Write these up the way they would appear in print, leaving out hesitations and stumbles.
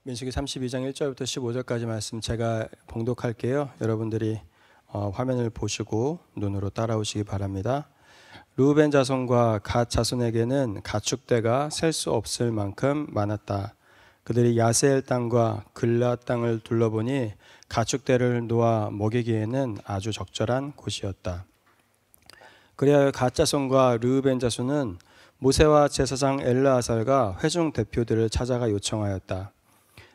민수기 32장 1절부터 15절까지 말씀 제가 봉독할게요. 여러분들이 화면을 보시고 눈으로 따라오시기 바랍니다. 르우벤 자손과 갓 자손에게는 가축대가 셀 수 없을 만큼 많았다. 그들이 야세엘 땅과 글앗 땅을 둘러보니 가축대를 놓아 먹이기에는 아주 적절한 곳이었다. 그리하여 갓 자손과 르우벤 자손은 모세와 제사장 엘르아살과 회중 대표들을 찾아가 요청하였다.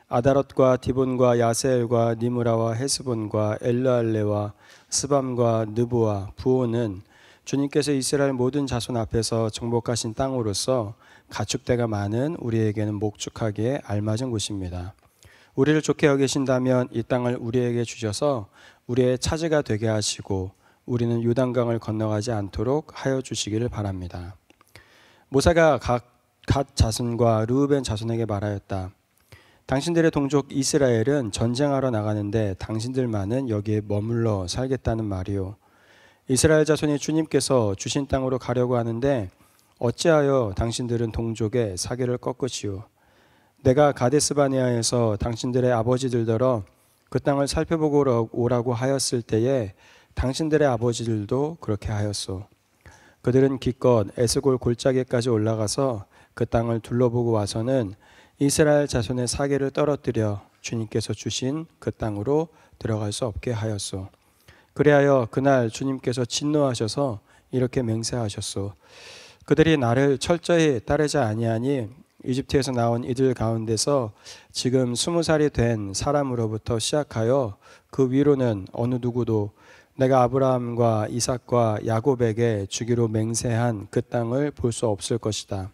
아다롯과 디본과 야세엘과 니므라와 헤스본과 엘르알레와 스밤과 느부와 부오는 주님께서 이스라엘 모든 자손 앞에서 정복하신 땅으로서 가축대가 많은 우리에게는 목축하기에 알맞은 곳입니다. 우리를 좋게 여기신다면 이 땅을 우리에게 주셔서 우리의 차지가 되게 하시고 우리는 요단강을 건너가지 않도록 하여 주시기를 바랍니다. 모세가 갓 자손과 르우벤 자손에게 말하였다. 당신들의 동족 이스라엘은 전쟁하러 나가는데 당신들만은 여기에 머물러 살겠다는 말이요. 이스라엘 자손이 주님께서 주신 땅으로 가려고 하는데 어찌하여 당신들은 동족의 사기를 꺾으시오. 내가 가데스바네아에서 당신들의 아버지들더러 그 땅을 살펴보고 오라고 하였을 때에 당신들의 아버지들도 그렇게 하였소. 그들은 기껏 에스골 골짜기까지 올라가서 그 땅을 둘러보고 와서는 이스라엘 자손의 사계를 떨어뜨려 주님께서 주신 그 땅으로 들어갈 수 없게 하였소. 그리하여 그날 주님께서 진노하셔서 이렇게 맹세하셨소. 그들이 나를 철저히 따르지 아니하니 이집트에서 나온 이들 가운데서 지금 20살이 된 사람으로부터 시작하여 그 위로는 어느 누구도 내가 아브라함과 이삭과 야곱에게 주기로 맹세한 그 땅을 볼 수 없을 것이다.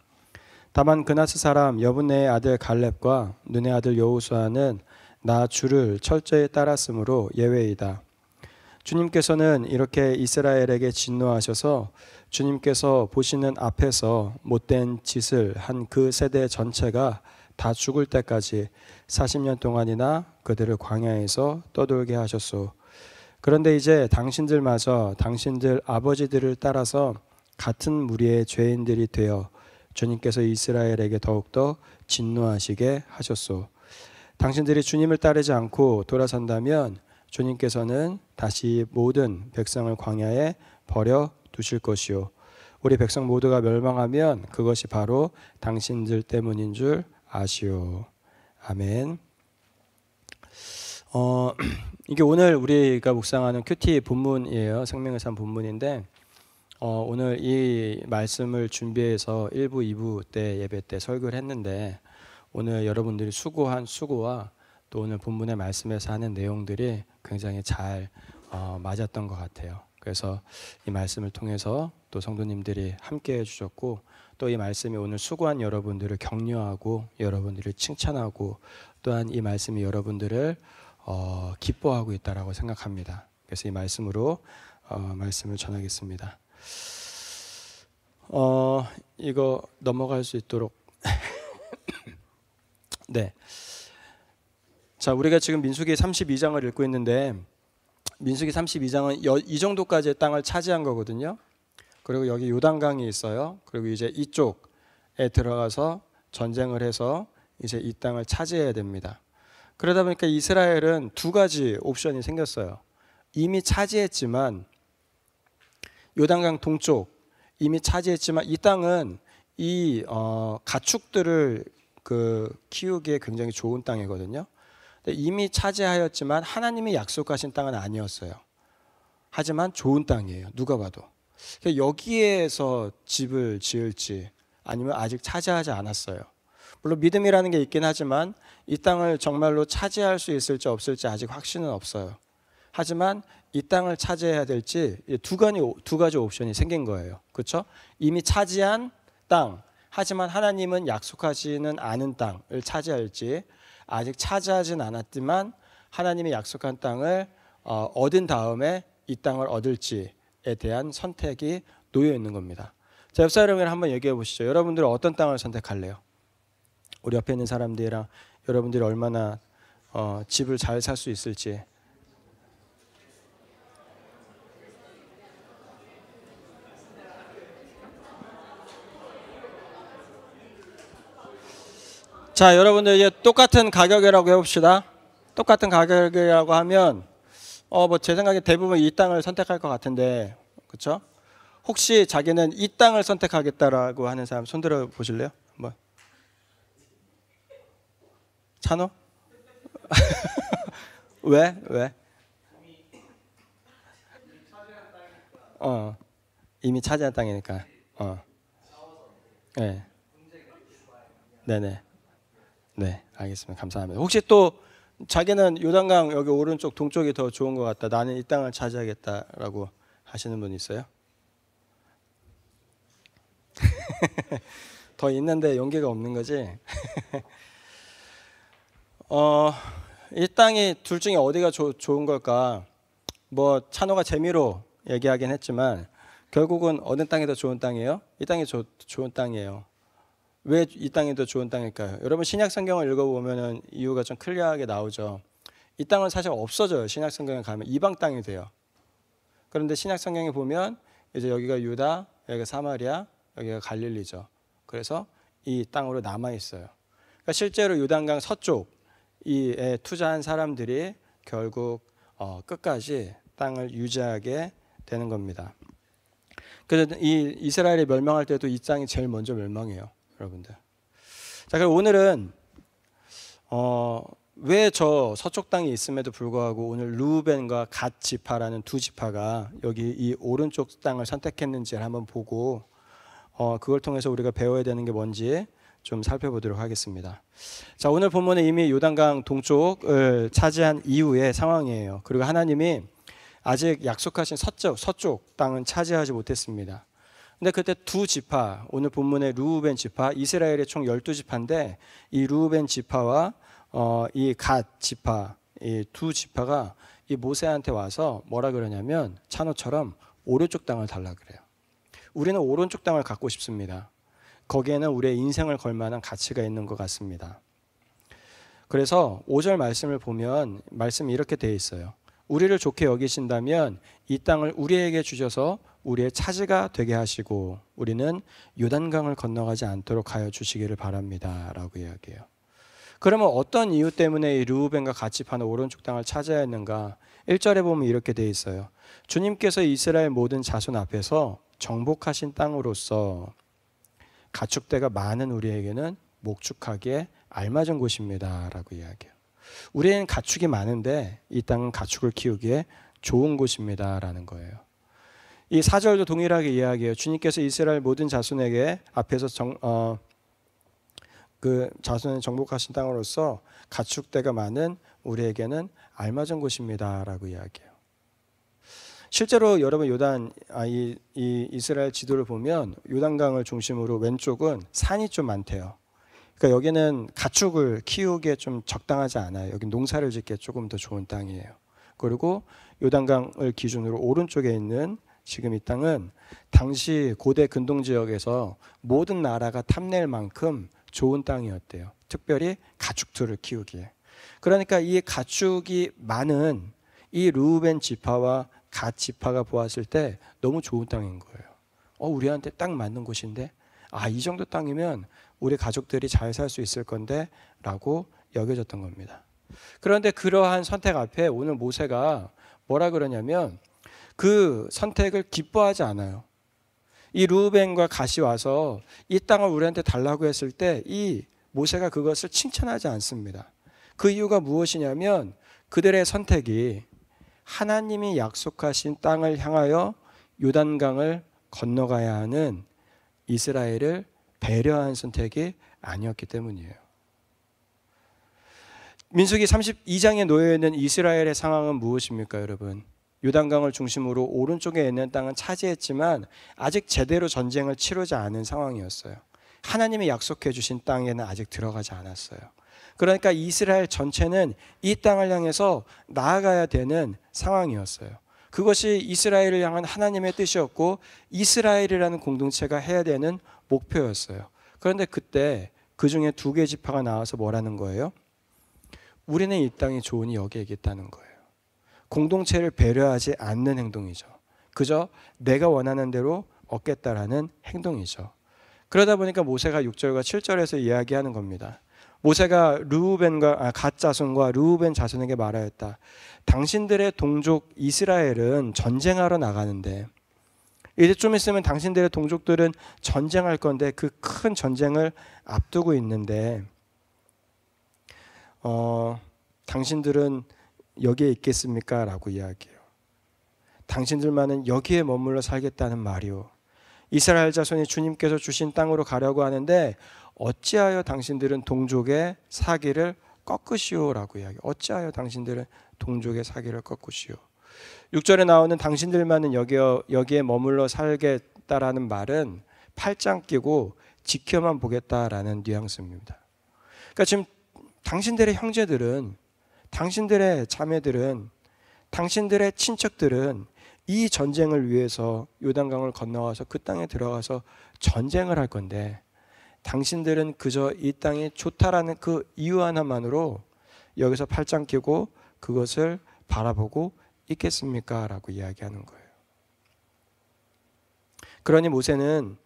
다만 그나스 사람 여분네의 아들 갈렙과 눈의 아들 여호수아는 나 주를 철저히 따랐으므로 예외이다. 주님께서는 이렇게 이스라엘에게 진노하셔서 주님께서 보시는 앞에서 못된 짓을 한 그 세대 전체가 다 죽을 때까지 40년 동안이나 그들을 광야에서 떠돌게 하셨소. 그런데 이제 당신들마저 당신들 아버지들을 따라서 같은 무리의 죄인들이 되어 주님께서 이스라엘에게 더욱더 진노하시게 하셨소. 당신들이 주님을 따르지 않고 돌아선다면 주님께서는 다시 모든 백성을 광야에 버려 두실 것이요. 우리 백성 모두가 멸망하면 그것이 바로 당신들 때문인 줄 아시오. 아멘. 이게 오늘 우리가 묵상하는 큐티 본문이에요. 생명의 삶 본문인데 오늘 이 말씀을 준비해서 1부, 2부 때 예배 때 설교를 했는데 오늘 여러분들이 수고한 수고와 또 오늘 본문의 말씀에서 하는 내용들이 굉장히 잘 맞았던 것 같아요. 그래서 이 말씀을 통해서 또 성도님들이 함께 해주셨고 또 이 말씀이 오늘 수고한 여러분들을 격려하고 여러분들을 칭찬하고 또한 이 말씀이 여러분들을 기뻐하고 있다라고 생각합니다. 그래서 이 말씀으로 말씀을 전하겠습니다. 이거 넘어갈 수 있도록 네. 자, 우리가 지금 민수기 32장을 읽고 있는데 민수기 32장은 이 정도까지의 땅을 차지한 거거든요. 그리고 여기 요단강이 있어요. 그리고 이제 이쪽에 들어가서 전쟁을 해서 이제 이 땅을 차지해야 됩니다. 그러다 보니까 이스라엘은 두 가지 옵션이 생겼어요. 이미 차지했지만 요단강 동쪽 이미 차지했지만 이 땅은 이 가축들을 키우기에 굉장히 좋은 땅이거든요. 이미 차지하였지만 하나님이 약속하신 땅은 아니었어요. 하지만 좋은 땅이에요. 누가 봐도. 여기에서 집을 지을지 아니면 아직 차지하지 않았어요. 물론 믿음이라는 게 있긴 하지만 이 땅을 정말로 차지할 수 있을지 없을지 아직 확신은 없어요. 하지만 이 땅을 차지해야 될지 두 가지 옵션이 생긴 거예요. 그렇죠? 이미 차지한 땅, 하지만 하나님은 약속하지는 않은 땅을 차지할지 아직 차지하진 않았지만 하나님이 약속한 땅을 얻은 다음에 이 땅을 얻을지에 대한 선택이 놓여 있는 겁니다. 자, 옆 사람이랑 한번 얘기해 보시죠. 여러분들은 어떤 땅을 선택할래요? 우리 옆에 있는 사람들이랑 여러분들이 얼마나 집을 잘 살 수 있을지. 자, 여러분들 이제 똑같은 가격이라고 해봅시다. 똑같은 가격이라고 하면 뭐 제 생각에 대부분 이 땅을 선택할 것 같은데, 그렇죠? 혹시 자기는 이 땅을 선택하겠다라고 하는 사람 손 들어 보실래요? 한번. 찬호? 왜? 왜? 이미 차지한 땅이니까. 네. 네네. 네, 알겠습니다. 감사합니다. 혹시 또 자기는 요단강 여기 오른쪽 동쪽이 더 좋은 것 같다, 나는 이 땅을 차지하겠다라고 하시는 분 있어요? 더 있는데 용기가 없는 거지? 이 땅이 둘 중에 어디가 좋은 걸까? 뭐 찬호가 재미로 얘기하긴 했지만 결국은 어느 땅이 더 좋은 땅이에요? 이 땅이 좋은 땅이에요. 왜 이 땅이 더 좋은 땅일까요? 여러분 신약 성경을 읽어보면 이유가 좀 클리어하게 나오죠. 이 땅은 사실 없어져요. 신약 성경에 가면 이방 땅이 돼요. 그런데 신약 성경에 보면 이제 여기가 유다, 여기가 사마리아, 여기가 갈릴리죠. 그래서 이 땅으로 남아 있어요. 그러니까 실제로 요단강 서쪽 이에 투자한 사람들이 결국 끝까지 땅을 유지하게 되는 겁니다. 그래서 이 이스라엘이 멸망할 때도 이 땅이 제일 먼저 멸망해요, 여러분들. 자, 그럼 오늘은 왜 저 서쪽 땅이 있음에도 불구하고 오늘 루벤과 갓 지파라는 두 지파가 여기 이 오른쪽 땅을 선택했는지를 한번 보고 그걸 통해서 우리가 배워야 되는 게 뭔지 좀 살펴보도록 하겠습니다. 자, 오늘 본문은 이미 요단강 동쪽을 차지한 이후의 상황이에요. 그리고 하나님이 아직 약속하신 서쪽 땅은 차지하지 못했습니다. 근데 그때 두 지파, 오늘 본문의 루벤 지파, 이스라엘의 총 12지파인데 이 루벤 지파와 이 갓 지파, 이 두 지파가 이 모세한테 와서 뭐라 그러냐면 찬호처럼 오른쪽 땅을 달라 그래요. 우리는 오른쪽 땅을 갖고 싶습니다. 거기에는 우리의 인생을 걸 만한 가치가 있는 것 같습니다. 그래서 5절 말씀을 보면 말씀이 이렇게 되어 있어요. 우리를 좋게 여기신다면 이 땅을 우리에게 주셔서 우리의 차지가 되게 하시고 우리는 요단강을 건너가지 않도록 하여 주시기를 바랍니다 라고 이야기해요. 그러면 어떤 이유 때문에 이 르우벤과 갓 지파는 오른쪽 땅을 차지했는가? 1절에 보면 이렇게 되어 있어요. 주님께서 이스라엘 모든 자손 앞에서 정복하신 땅으로서 가축대가 많은 우리에게는 목축하기에 알맞은 곳입니다 라고 이야기해요. 우리는 가축이 많은데 이 땅은 가축을 키우기에 좋은 곳입니다 라는 거예요. 이 4절도 동일하게 이야기해요. 주님께서 이스라엘 모든 자손에게 앞에서 그 자손을 정복하신 땅으로서 가축대가 많은 우리에게는 알맞은 곳입니다 라고 이야기해요. 실제로 여러분 이 이스라엘 지도를 보면 요단강을 중심으로 왼쪽은 산이 좀 많대요. 그러니까 여기는 가축을 키우기에 좀 적당하지 않아요. 여기 농사를 짓기에 조금 더 좋은 땅이에요. 그리고 요단강을 기준으로 오른쪽에 있는 지금 이 땅은 당시 고대 근동 지역에서 모든 나라가 탐낼 만큼 좋은 땅이었대요. 특별히 가축들을 키우기에. 그러니까 이 가축이 많은 이 르우벤 지파와 갓 지파가 보았을 때 너무 좋은 땅인 거예요. 우리한테 딱 맞는 곳인데, 이 정도 땅이면 우리 가족들이 잘 살 수 있을 건데 라고 여겨졌던 겁니다. 그런데 그러한 선택 앞에 오늘 모세가 뭐라 그러냐면 그 선택을 기뻐하지 않아요. 이 르우벤과 갓이 와서 이 땅을 우리한테 달라고 했을 때 이 모세가 그것을 칭찬하지 않습니다. 그 이유가 무엇이냐면 그들의 선택이 하나님이 약속하신 땅을 향하여 요단강을 건너가야 하는 이스라엘을 배려한 선택이 아니었기 때문이에요. 민수기 32장에 놓여있는 이스라엘의 상황은 무엇입니까, 여러분? 요단강을 중심으로 오른쪽에 있는 땅은 차지했지만 아직 제대로 전쟁을 치르지 않은 상황이었어요. 하나님이 약속해 주신 땅에는 아직 들어가지 않았어요. 그러니까 이스라엘 전체는 이 땅을 향해서 나아가야 되는 상황이었어요. 그것이 이스라엘을 향한 하나님의 뜻이었고 이스라엘이라는 공동체가 해야 되는 목표였어요. 그런데 그때 그 중에 두 개 지파가 나와서 뭐라는 거예요? 우리는 이 땅이 좋으니 여기에 있겠다는 거예요. 공동체를 배려하지 않는 행동이죠. 그저 내가 원하는 대로 얻겠다라는 행동이죠. 그러다 보니까 모세가 6절과 7절에서 이야기하는 겁니다. 모세가 갓 자손과 르우벤 자손에게 말하였다. 당신들의 동족 이스라엘은 전쟁하러 나가는데 이제 좀 있으면 당신들의 동족들은 전쟁할 건데 그 큰 전쟁을 앞두고 있는데 당신들은 여기에 있겠습니까? 라고 이야기해요. 당신들만은 여기에 머물러 살겠다는 말이요. 이스라엘 자손이 주님께서 주신 땅으로 가려고 하는데 어찌하여 당신들은 동족의 사기를 꺾으시오? 라고 이야기해요. 어찌하여 당신들은 동족의 사기를 꺾으시오? 6절에 나오는 당신들만은 여기에 머물러 살겠다라는 말은 팔짱 끼고 지켜만 보겠다라는 뉘앙스입니다. 그러니까 지금 당신들의 형제들은, 당신들의 자매들은, 당신들의 친척들은 이 전쟁을 위해서 요단강을 건너와서 그 땅에 들어가서 전쟁을 할 건데 당신들은 그저 이 땅이 좋다라는 그 이유 하나만으로 여기서 팔짱 끼고 그것을 바라보고 있겠습니까? 라고 이야기하는 거예요. 그러니 모세는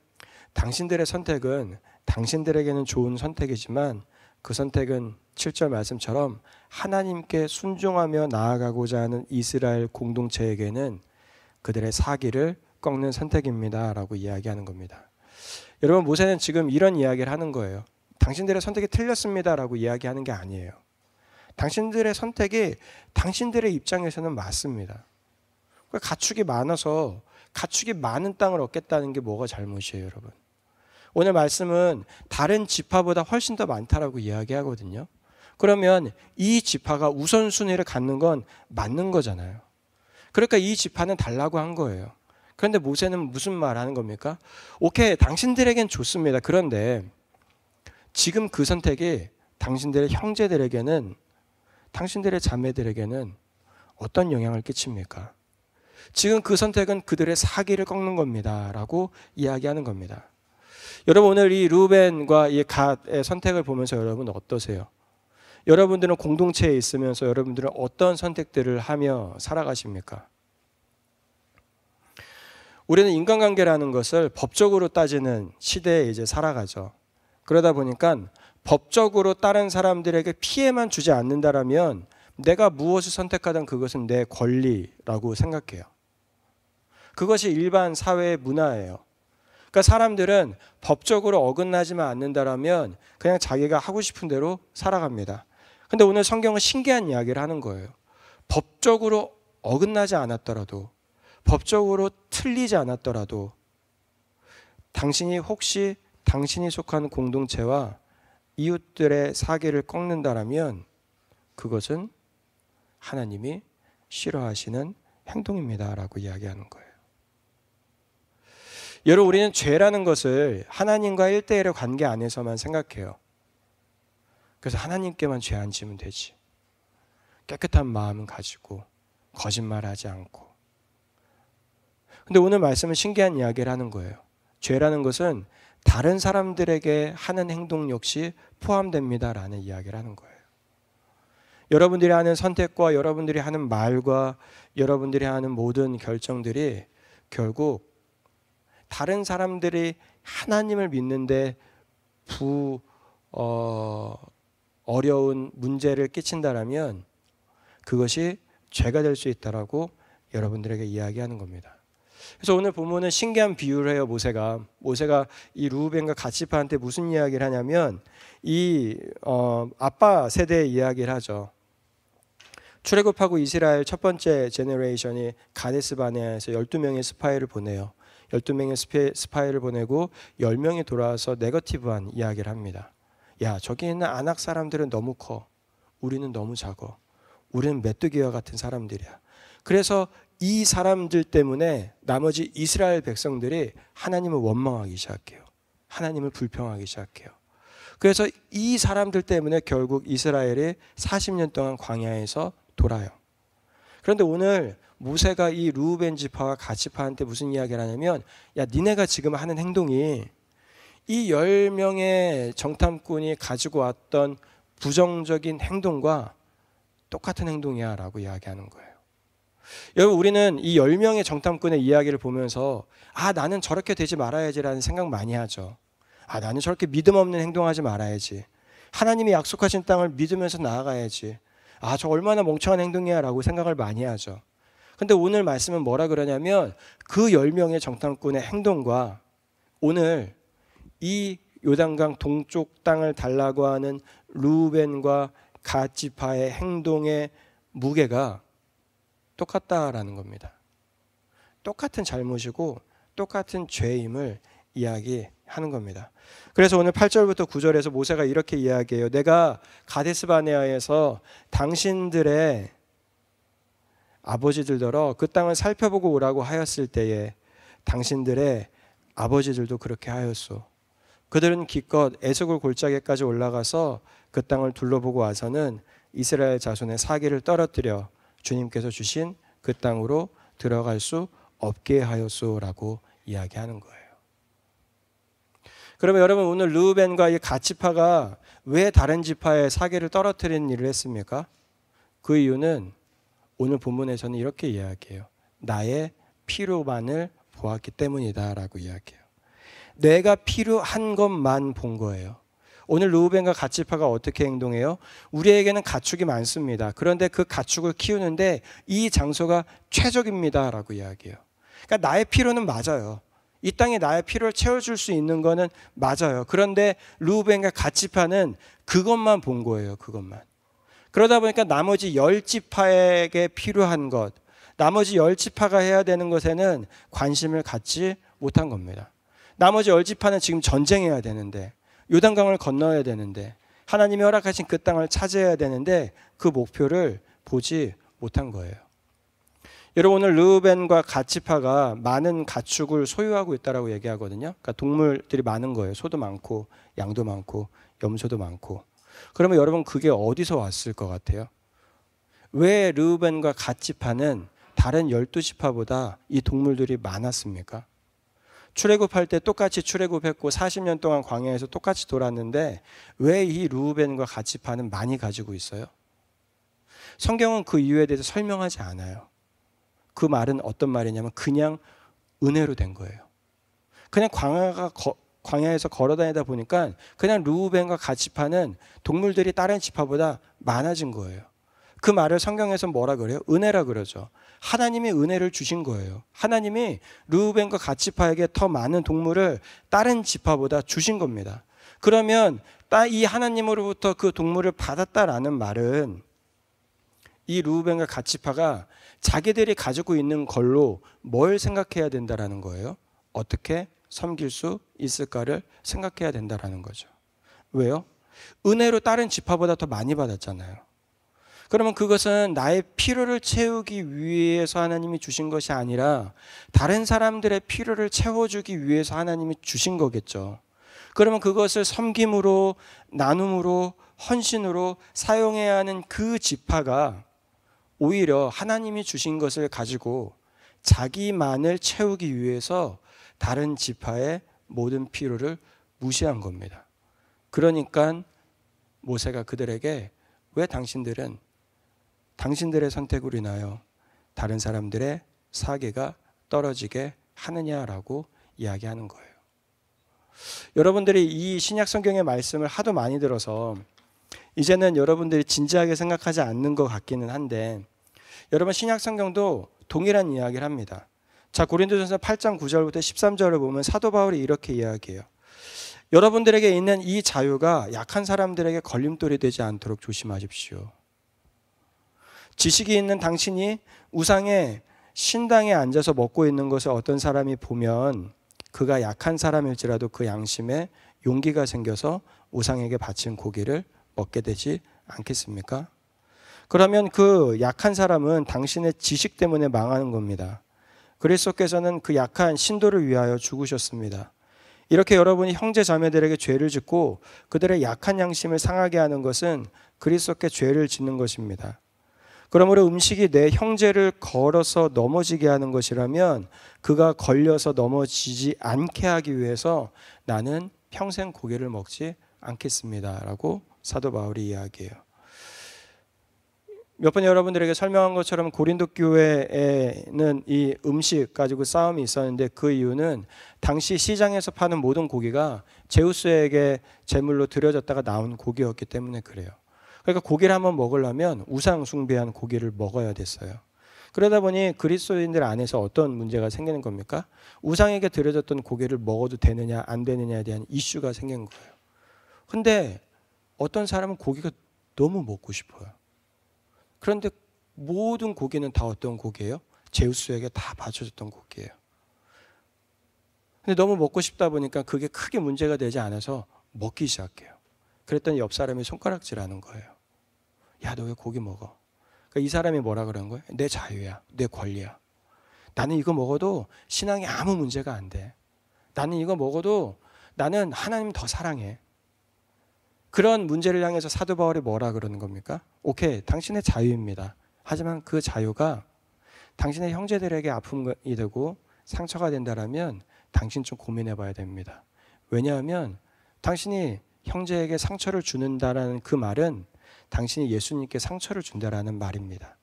당신들의 선택은 당신들에게는 좋은 선택이지만 그 선택은 7절 말씀처럼 하나님께 순종하며 나아가고자 하는 이스라엘 공동체에게는 그들의 사기를 꺾는 선택입니다. 라고 이야기하는 겁니다. 여러분, 모세는 지금 이런 이야기를 하는 거예요. 당신들의 선택이 틀렸습니다. 라고 이야기하는 게 아니에요. 당신들의 선택이 당신들의 입장에서는 맞습니다. 가축이 많아서 가축이 많은 땅을 얻겠다는 게 뭐가 잘못이에요, 여러분? 오늘 말씀은 다른 지파보다 훨씬 더 많다라고 이야기하거든요. 그러면 이 지파가 우선순위를 갖는 건 맞는 거잖아요. 그러니까 이 지파는 달라고 한 거예요. 그런데 모세는 무슨 말 하는 겁니까? 오케이, 당신들에겐 좋습니다. 그런데 지금 그 선택이 당신들의 형제들에게는, 당신들의 자매들에게는 어떤 영향을 끼칩니까? 지금 그 선택은 그들의 사기를 꺾는 겁니다. 라고 이야기하는 겁니다. 여러분, 오늘 이 르우벤과 이 갓의 선택을 보면서 여러분 어떠세요? 여러분들은 공동체에 있으면서 여러분들은 어떤 선택들을 하며 살아가십니까? 우리는 인간관계라는 것을 법적으로 따지는 시대에 이제 살아가죠. 그러다 보니까 법적으로 다른 사람들에게 피해만 주지 않는다라면 내가 무엇을 선택하든 그것은 내 권리라고 생각해요. 그것이 일반 사회의 문화예요. 그러니까 사람들은 법적으로 어긋나지만 않는다라면 그냥 자기가 하고 싶은 대로 살아갑니다. 근데 오늘 성경은 신기한 이야기를 하는 거예요. 법적으로 어긋나지 않았더라도, 법적으로 틀리지 않았더라도 당신이 혹시 당신이 속한 공동체와 이웃들의 사기를 꺾는다라면 그것은 하나님이 싫어하시는 행동입니다. 라고 이야기하는 거예요. 여러분, 우리는 죄라는 것을 하나님과 1대1의 관계 안에서만 생각해요. 그래서 하나님께만 죄 안 지면 되지. 깨끗한 마음은 가지고 거짓말하지 않고. 근데 오늘 말씀은 신기한 이야기를 하는 거예요. 죄라는 것은 다른 사람들에게 하는 행동 역시 포함됩니다라는 이야기를 하는 거예요. 여러분들이 하는 선택과 여러분들이 하는 말과 여러분들이 하는 모든 결정들이 결국 다른 사람들이 하나님을 믿는데 어려운 문제를 끼친다라면 그것이 죄가 될 수 있다라고 여러분들에게 이야기하는 겁니다. 그래서 오늘 본문은 신기한 비유를 해요. 모세가 이 르우벤과 갓지파한테 무슨 이야기를 하냐면 이 아빠 세대의 이야기를 하죠. 출애굽하고 이스라엘 첫 번째 제너레이션이 가데스 바네아에서 12명의 스파이를 보내요. 12명의 스파이를 보내고 10명이 돌아와서 네거티브한 이야기를 합니다. 야, 저기 있는 아낙 사람들은 너무 커. 우리는 너무 작아. 우리는 메뚜기와 같은 사람들이야. 그래서 이 사람들 때문에 나머지 이스라엘 백성들이 하나님을 원망하기 시작해요. 하나님을 불평하기 시작해요. 그래서 이 사람들 때문에 결국 이스라엘이 40년 동안 광야에서 돌아요. 그런데 오늘 모세가 이 르우벤 지파와 갓 지파한테 무슨 이야기를 하냐면, 야, 니네가 지금 하는 행동이 이 10명의 정탐꾼이 가지고 왔던 부정적인 행동과 똑같은 행동이야 라고 이야기하는 거예요. 여러분, 우리는 이 10명의 정탐꾼의 이야기를 보면서 나는 저렇게 되지 말아야지라는 생각 많이 하죠. 나는 저렇게 믿음 없는 행동하지 말아야지. 하나님이 약속하신 땅을 믿으면서 나아가야지. 아, 저 얼마나 멍청한 행동이야 라고 생각을 많이 하죠. 근데 오늘 말씀은 뭐라 그러냐면 그 10명의 정탐꾼의 행동과 오늘 이 요단강 동쪽 땅을 달라고 하는 루벤과 갓 지파의 행동의 무게가 똑같다라는 겁니다. 똑같은 잘못이고 똑같은 죄임을 이야기하는 겁니다. 그래서 오늘 8절부터 9절에서 모세가 이렇게 이야기해요. 내가 가데스바네아에서 당신들의 아버지들더러 그 땅을 살펴보고 오라고 하였을 때에 당신들의 아버지들도 그렇게 하였소. 그들은 기껏 에스골 골짜기까지 올라가서 그 땅을 둘러보고 와서는 이스라엘 자손의 사기를 떨어뜨려 주님께서 주신 그 땅으로 들어갈 수 없게 하였소라고 이야기하는 거예요. 그러면 여러분 오늘 르우벤과 이 갓 지파가 왜 다른 지파의 사기를 떨어뜨리는 일을 했습니까? 그 이유는 오늘 본문에서는 이렇게 이야기해요. 나의 필요만을 보았기 때문이다라고 이야기해요. 내가 필요한 것만 본 거예요. 오늘 르우벤과 갓 지파가 어떻게 행동해요? 우리에게는 가축이 많습니다. 그런데 그 가축을 키우는데 이 장소가 최적입니다라고 이야기해요. 그러니까 나의 필요는 맞아요. 이 땅에 나의 필요를 채워줄 수 있는 거는 맞아요. 그런데 르우벤과 갓 지파는 그것만 본 거예요. 그것만. 그러다 보니까 나머지 10지파에게 필요한 것, 나머지 10지파가 해야 되는 것에는 관심을 갖지 못한 겁니다. 나머지 10지파는 지금 전쟁해야 되는데 요단강을 건너야 되는데 하나님이 허락하신 그 땅을 차지해야 되는데 그 목표를 보지 못한 거예요. 여러분 오늘 르우벤과 갓 지파가 많은 가축을 소유하고 있다라고 얘기하거든요. 그러니까 동물들이 많은 거예요. 소도 많고 양도 많고 염소도 많고. 그러면 여러분 그게 어디서 왔을 것 같아요? 왜 르우벤과 갓 지파는 다른 12지파보다 이 동물들이 많았습니까? 출애굽할 때 똑같이 출애굽했고 40년 동안 광야에서 똑같이 돌았는데 왜 이 르우벤과 갓 지파는 많이 가지고 있어요? 성경은 그 이유에 대해서 설명하지 않아요. 그 말은 어떤 말이냐면 그냥 은혜로 된 거예요. 그냥 광야에서 걸어다니다 보니까 그냥 르우벤과 갓 지파는 동물들이 다른 지파보다 많아진 거예요. 그 말을 성경에서 뭐라 그래요? 은혜라 그러죠. 하나님이 은혜를 주신 거예요. 하나님이 르우벤과 갓 지파에게 더 많은 동물을 다른 지파보다 주신 겁니다. 그러면 이 하나님으로부터 그 동물을 받았다라는 말은 이 르우벤과 갓 지파가 자기들이 가지고 있는 걸로 뭘 생각해야 된다라는 거예요? 어떻게 섬길 수 있을까를 생각해야 된다라는 거죠. 왜요? 은혜로 다른 지파보다 더 많이 받았잖아요. 그러면 그것은 나의 필요를 채우기 위해서 하나님이 주신 것이 아니라 다른 사람들의 필요를 채워주기 위해서 하나님이 주신 거겠죠. 그러면 그것을 섬김으로, 나눔으로, 헌신으로 사용해야 하는 그 지파가 오히려 하나님이 주신 것을 가지고 자기만을 채우기 위해서 다른 지파의 모든 필요를 무시한 겁니다. 그러니까 모세가 그들에게 왜 당신들은 당신들의 선택으로 인하여 다른 사람들의 사계가 떨어지게 하느냐라고 이야기하는 거예요. 여러분들이 이 신약 성경의 말씀을 하도 많이 들어서 이제는 여러분들이 진지하게 생각하지 않는 것 같기는 한데 여러분 신약 성경도 동일한 이야기를 합니다. 자, 고린도전서 8장 9절부터 13절을 보면 사도 바울이 이렇게 이야기해요. 여러분들에게 있는 이 자유가 약한 사람들에게 걸림돌이 되지 않도록 조심하십시오. 지식이 있는 당신이 우상의 신당에 앉아서 먹고 있는 것을 어떤 사람이 보면 그가 약한 사람일지라도 그 양심에 용기가 생겨서 우상에게 바친 고기를 먹게 되지 않겠습니까? 그러면 그 약한 사람은 당신의 지식 때문에 망하는 겁니다. 그리스도께서는 그 약한 신도를 위하여 죽으셨습니다. 이렇게 여러분이 형제 자매들에게 죄를 짓고 그들의 약한 양심을 상하게 하는 것은 그리스도께 죄를 짓는 것입니다. 그러므로 음식이 내 형제를 걸어서 넘어지게 하는 것이라면 그가 걸려서 넘어지지 않게 하기 위해서 나는 평생 고기를 먹지 않겠습니다 라고 사도 바울이 이야기해요. 몇 번 여러분들에게 설명한 것처럼 고린도 교회에는 이 음식 가지고 싸움이 있었는데 그 이유는 당시 시장에서 파는 모든 고기가 제우스에게 제물로 드려졌다가 나온 고기였기 때문에 그래요. 그러니까 고기를 한번 먹으려면 우상 숭배한 고기를 먹어야 됐어요. 그러다 보니 그리스도인들 안에서 어떤 문제가 생기는 겁니까? 우상에게 드려졌던 고기를 먹어도 되느냐 안 되느냐에 대한 이슈가 생긴 거예요. 근데 어떤 사람은 고기가 너무 먹고 싶어요. 그런데 모든 고기는 다 어떤 고기예요? 제우스에게 다 바쳐졌던 고기예요. 근데 너무 먹고 싶다 보니까 그게 크게 문제가 되지 않아서 먹기 시작해요. 그랬더니 옆 사람이 손가락질하는 거예요. 야, 너 왜 고기 먹어? 그러니까 이 사람이 뭐라 그러는 거예요? 내 자유야, 내 권리야. 나는 이거 먹어도 신앙에 아무 문제가 안 돼. 나는 이거 먹어도 나는 하나님 더 사랑해. 그런 문제를 향해서 사도 바울이 뭐라 그러는 겁니까? 오케이, 당신의 자유입니다. 하지만 그 자유가 당신의 형제들에게 아픔이 되고 상처가 된다면 당신 좀 고민해 봐야 됩니다. 왜냐하면 당신이 형제에게 상처를 주는다라는 그 말은 당신이 예수님께 상처를 준다라는 말입니다.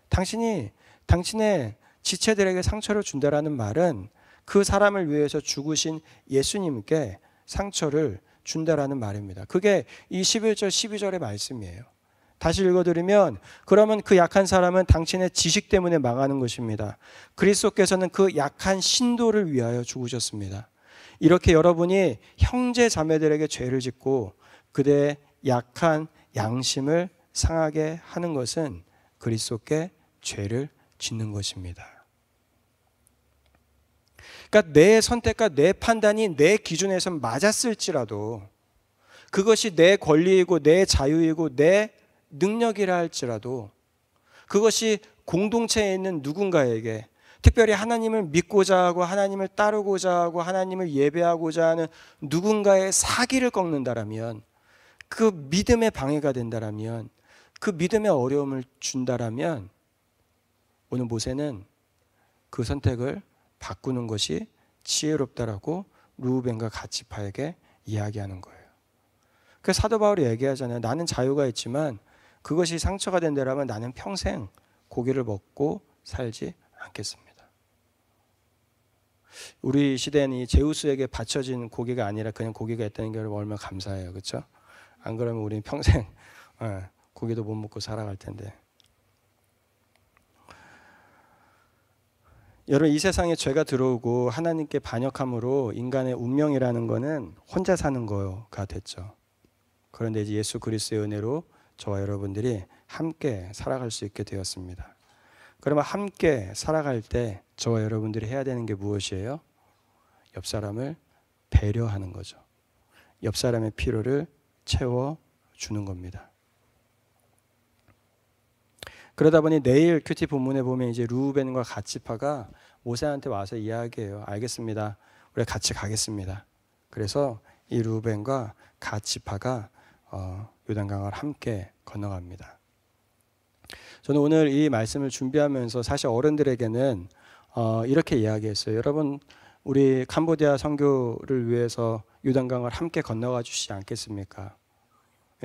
당신이 당신의 지체들에게 상처를 준다라는 말은 그 사람을 위해서 죽으신 예수님께 상처를 준다라는 말입니다. 그게 이 11절 12절의 말씀이에요. 다시 읽어드리면 그러면 그 약한 사람은 당신의 지식 때문에 망하는 것입니다. 그리스도께서는 그 약한 신도를 위하여 죽으셨습니다. 이렇게 여러분이 형제 자매들에게 죄를 짓고 그대의 약한 양심을 상하게 하는 것은 그리스도께 죄를 짓는 것입니다. 그러니까 내 선택과 내 판단이 내 기준에서 맞았을지라도 그것이 내 권리이고 내 자유이고 내 능력이라 할지라도 그것이 공동체에 있는 누군가에게 특별히 하나님을 믿고자 하고 하나님을 따르고자 하고 하나님을 예배하고자 하는 누군가의 사기를 꺾는다라면 그 믿음에 방해가 된다라면 그 믿음에 어려움을 준다라면 오늘 모세는 그 선택을 바꾸는 것이 지혜롭다라고 르우벤과 갓지파에게 이야기하는 거예요. 그래서 사도 바울이 얘기하잖아요. 나는 자유가 있지만 그것이 상처가 된다면 나는 평생 고기를 먹고 살지 않겠습니다. 우리 시대는 이 제우스에게 바쳐진 고기가 아니라 그냥 고기가 있다는 게 얼마나 감사해요. 그렇죠? 안 그러면 우리는 평생 고기도 못 먹고 살아갈 텐데. 여러분, 이 세상에 죄가 들어오고 하나님께 반역함으로 인간의 운명이라는 거는 혼자 사는 거가 됐죠. 그런데 이제 예수 그리스도의 은혜로 저와 여러분들이 함께 살아갈 수 있게 되었습니다. 그러면 함께 살아갈 때 저와 여러분들이 해야 되는 게 무엇이에요? 옆 사람을 배려하는 거죠. 옆 사람의 필요를 채워주는 겁니다. 그러다 보니 내일 큐티 본문에 보면 이제 르우벤과 갓지파가 모세한테 와서 이야기해요. 알겠습니다. 우리 같이 가겠습니다. 그래서 이 르우벤과 갓지파가 요단강을 함께 건너갑니다. 저는 오늘 이 말씀을 준비하면서 사실 어른들에게는 이렇게 이야기했어요. 여러분, 우리 캄보디아 선교를 위해서 요단강을 함께 건너가 주시지 않겠습니까?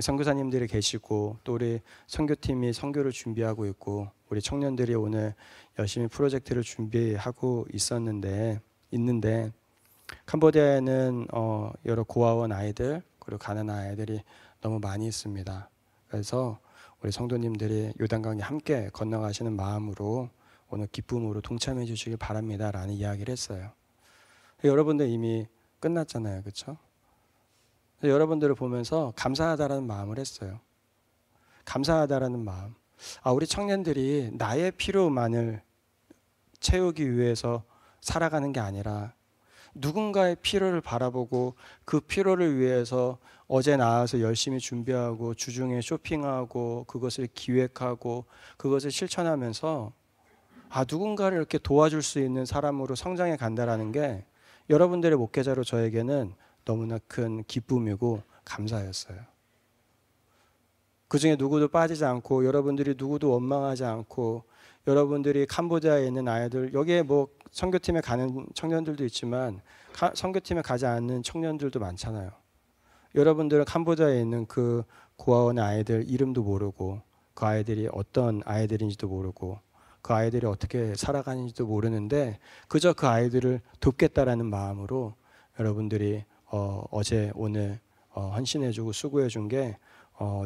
선교사님들이 계시고 또 우리 선교팀이 선교를 준비하고 있고 우리 청년들이 오늘 열심히 프로젝트를 준비하고 있는데 캄보디아에는 여러 고아원 아이들 그리고 가난한 아이들이 너무 많이 있습니다. 그래서 우리 성도님들이 요단강에 함께 건너가시는 마음으로 오늘 기쁨으로 동참해 주시길 바랍니다 라는 이야기를 했어요. 여러분들 이미 끝났잖아요. 그렇죠? 여러분들을 보면서 감사하다라는 마음을 했어요. 감사하다라는 마음. 우리 청년들이 나의 필요만을 채우기 위해서 살아가는 게 아니라 누군가의 필요를 바라보고 그 필요를 위해서 어제 나와서 열심히 준비하고 주중에 쇼핑하고 그것을 기획하고 그것을 실천하면서 누군가를 이렇게 도와줄 수 있는 사람으로 성장해 간다라는 게 여러분들의 목회자로 저에게는 너무나 큰 기쁨이고 감사였어요. 그 중에 누구도 빠지지 않고 여러분들이 누구도 원망하지 않고 여러분들이 캄보디아에 있는 아이들 여기에 뭐 선교팀에 가는 청년들도 있지만 선교팀에 가지 않는 청년들도 많잖아요. 여러분들은 캄보디아에 있는 그 고아원의 아이들 이름도 모르고 그 아이들이 어떤 아이들인지도 모르고 그 아이들이 어떻게 살아가는지도 모르는데 그저 그 아이들을 돕겠다라는 마음으로 여러분들이 어제 오늘 헌신해주고 수고해준 게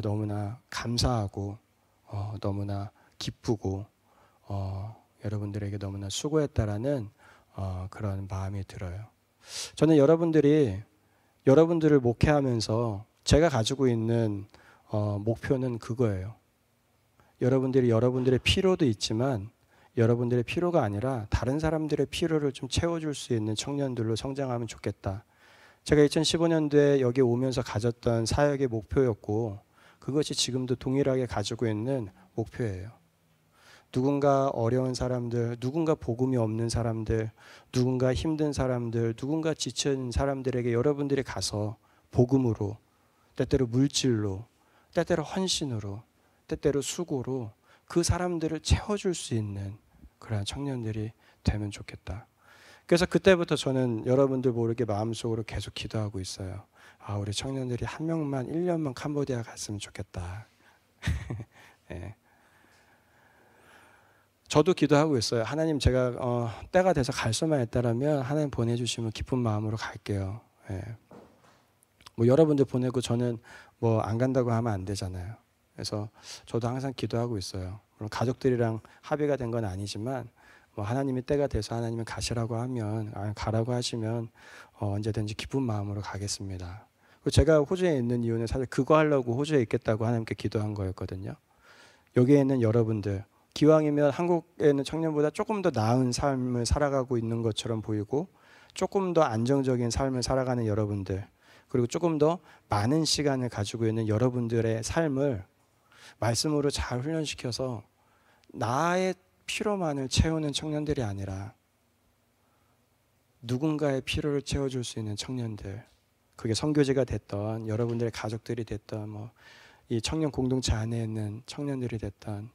너무나 감사하고 너무나 기쁘고 여러분들에게 너무나 수고했다라는 그런 마음이 들어요. 저는 여러분들을 목회하면서 제가 가지고 있는 목표는 그거예요. 여러분들이 여러분들의 필요도 있지만 여러분들의 필요가 아니라 다른 사람들의 필요를 좀 채워줄 수 있는 청년들로 성장하면 좋겠다. 제가 2015년도에 여기 오면서 가졌던 사역의 목표였고 그것이 지금도 동일하게 가지고 있는 목표예요. 누군가 어려운 사람들, 누군가 복음이 없는 사람들, 누군가 힘든 사람들, 누군가 지친 사람들에게 여러분들이 가서 복음으로, 때때로 물질로, 때때로 헌신으로, 때때로 수고로 그 사람들을 채워줄 수 있는 그러한 청년들이 되면 좋겠다. 그래서 그때부터 저는 여러분들 모르게 마음속으로 계속 기도하고 있어요. 우리 청년들이 한 명만 1년만 캄보디아 갔으면 좋겠다. 네. 저도 기도하고 있어요. 하나님, 제가 때가 돼서 갈 수만 있다라면 하나님 보내주시면 기쁜 마음으로 갈게요. 네. 뭐 여러분들 보내고 저는 뭐 안 간다고 하면 안 되잖아요. 그래서 저도 항상 기도하고 있어요. 물론 가족들이랑 합의가 된 건 아니지만 뭐 하나님이 때가 돼서 하나님이 가시라고 하면 가라고 하시면 언제든지 기쁜 마음으로 가겠습니다. 그리고 제가 호주에 있는 이유는 사실 그거 하려고 호주에 있겠다고 하나님께 기도한 거였거든요. 여기에 있는 여러분들 기왕이면 한국에 있는 청년보다 조금 더 나은 삶을 살아가고 있는 것처럼 보이고 조금 더 안정적인 삶을 살아가는 여러분들 그리고 조금 더 많은 시간을 가지고 있는 여러분들의 삶을 말씀으로 잘 훈련시켜서 나의 필요만을 채우는 청년들이 아니라 누군가의 필요를 채워줄 수 있는 청년들, 그게 선교지가 됐던 여러분들의 가족들이 됐던 뭐 이 청년 공동체 안에 있는 청년들이 됐던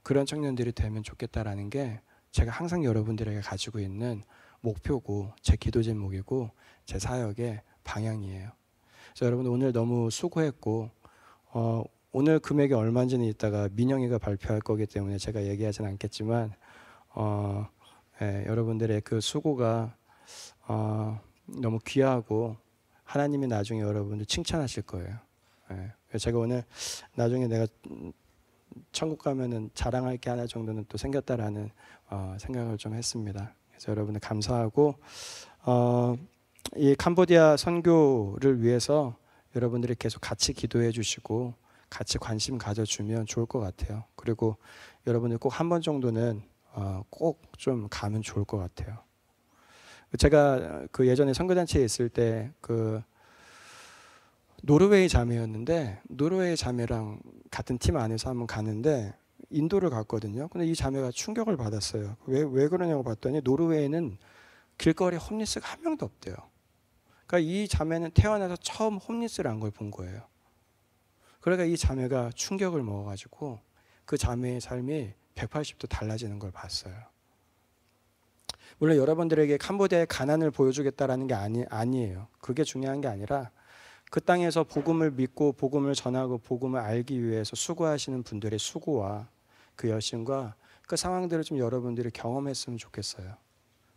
그런 청년들이 되면 좋겠다라는 게 제가 항상 여러분들에게 가지고 있는 목표고 제 기도 제목이고 제 사역의 방향이에요. 그래서 여러분 오늘 너무 수고했고 오늘 금액이 얼마인지는 이따가 민영이가 발표할 거기 때문에 제가 얘기하진 않겠지만 여러분들의 그 수고가 너무 귀하고 하나님이 나중에 여러분들 칭찬하실 거예요. 제가 오늘 나중에 내가 천국 가면은 자랑할 게 하나 정도는 또 생겼다라는 생각을 좀 했습니다. 그래서 여러분들 감사하고 이 캄보디아 선교를 위해서 여러분들이 계속 같이 기도해 주시고 같이 관심 가져주면 좋을 것 같아요. 그리고 여러분들 꼭 한 번 정도는 꼭 좀 가면 좋을 것 같아요. 제가 그 예전에 선교단체에 있을 때 그 노르웨이 자매였는데 노르웨이 자매랑 같은 팀 안에서 한번 가는데 인도를 갔거든요. 근데 이 자매가 충격을 받았어요. 왜 그러냐고 봤더니 노르웨이는 길거리에 홈리스가 한 명도 없대요. 그러니까 이 자매는 태어나서 처음 홈리스를 한 걸 본 거예요. 그러니까 이 자매가 충격을 먹어가지고 그 자매의 삶이 180도 달라지는 걸 봤어요. 물론 여러분들에게 캄보디아의 가난을 보여주겠다라는 게 아니에요. 그게 중요한 게 아니라 그 땅에서 복음을 믿고 복음을 전하고 복음을 알기 위해서 수고하시는 분들의 수고와 그 열심과 그 상황들을 좀 여러분들이 경험했으면 좋겠어요.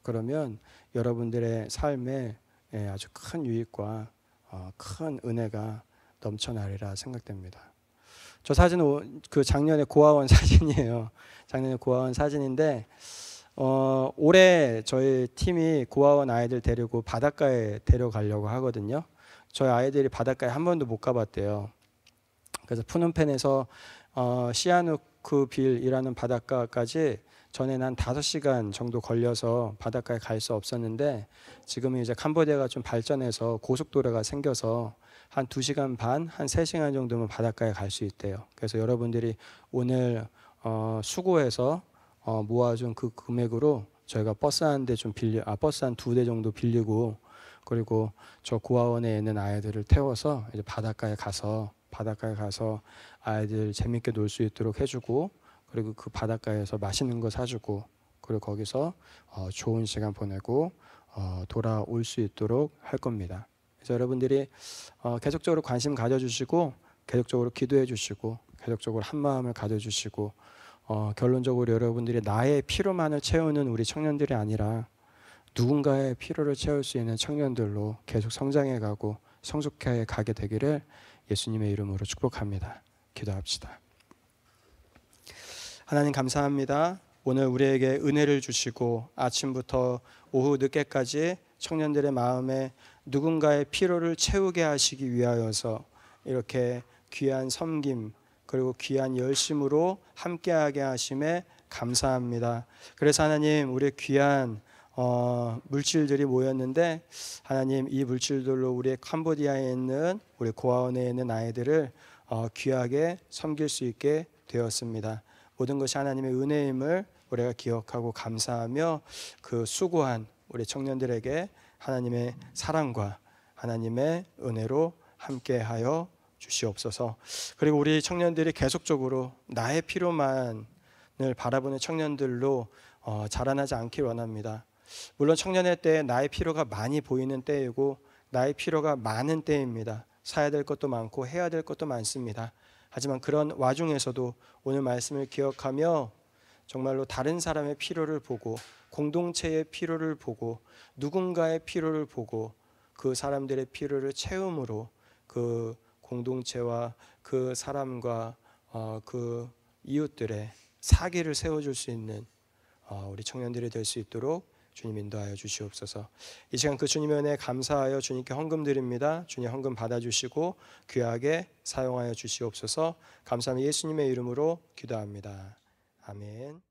그러면 여러분들의 삶에 아주 큰 유익과 큰 은혜가 넘쳐나리라 생각됩니다. 저 사진은 그 작년에 고아원 사진이에요. 작년에 고아원 사진인데 올해 저희 팀이 고아원 아이들 데리고 바닷가에 데려가려고 하거든요. 저희 아이들이 바닷가에 한 번도 못 가봤대요. 그래서 푸놈펜에서 시아누크 빌이라는 바닷가까지 전에는 한 5시간 정도 걸려서 바닷가에 갈 수 없었는데 지금은 이제 캄보디아가 좀 발전해서 고속도로가 생겨서 한 2시간 반, 한 3시간 정도면 바닷가에 갈 수 있대요. 그래서 여러분들이 오늘 수고해서 모아준 그 금액으로 저희가 버스 한 대 좀 버스 한 2대 정도 빌리고 그리고 저 고아원에 있는 아이들을 태워서 이제 바닷가에 가서 아이들 재밌게 놀 수 있도록 해주고 그리고 그 바닷가에서 맛있는 거 사주고 그리고 거기서 좋은 시간 보내고 돌아올 수 있도록 할 겁니다. 그래서 여러분들이 계속적으로 관심 가져주시고 계속적으로 기도해 주시고 계속적으로 한 마음을 가져주시고 결론적으로 여러분들이 나의 피로만을 채우는 우리 청년들이 아니라 누군가의 피로를 채울 수 있는 청년들로 계속 성장해가고 성숙해 가게 되기를 예수님의 이름으로 축복합니다. 기도합시다. 하나님 감사합니다. 오늘 우리에게 은혜를 주시고 아침부터 오후 늦게까지 청년들의 마음에 누군가의 피로를 채우게 하시기 위하여서 이렇게 귀한 섬김 그리고 귀한 열심으로 함께하게 하심에 감사합니다. 그래서 하나님 우리 귀한 물질들이 모였는데 하나님 이 물질들로 우리의 캄보디아에 있는 우리 고아원에 있는 아이들을 귀하게 섬길 수 있게 되었습니다. 모든 것이 하나님의 은혜임을 우리가 기억하고 감사하며 그 수고한 우리 청년들에게 하나님의 사랑과 하나님의 은혜로 함께하여 주시옵소서. 그리고 우리 청년들이 계속적으로 나의 필요만을 바라보는 청년들로 자라나지 않길 원합니다. 물론 청년의 때 나의 필요가 많이 보이는 때이고 나의 필요가 많은 때입니다. 사야 될 것도 많고 해야 될 것도 많습니다. 하지만 그런 와중에서도 오늘 말씀을 기억하며 정말로 다른 사람의 필요를 보고 공동체의 필요를 보고 누군가의 필요를 보고 그 사람들의 필요를 채움으로 그 공동체와 그 사람과 그 이웃들의 사기를 세워줄 수 있는 우리 청년들이 될 수 있도록 주님 인도하여 주시옵소서. 이 시간 그 주님의 은혜에 감사하여 주님께 헌금 드립니다. 주님 헌금 받아주시고 귀하게 사용하여 주시옵소서. 감사하며 예수님의 이름으로 기도합니다. 아멘.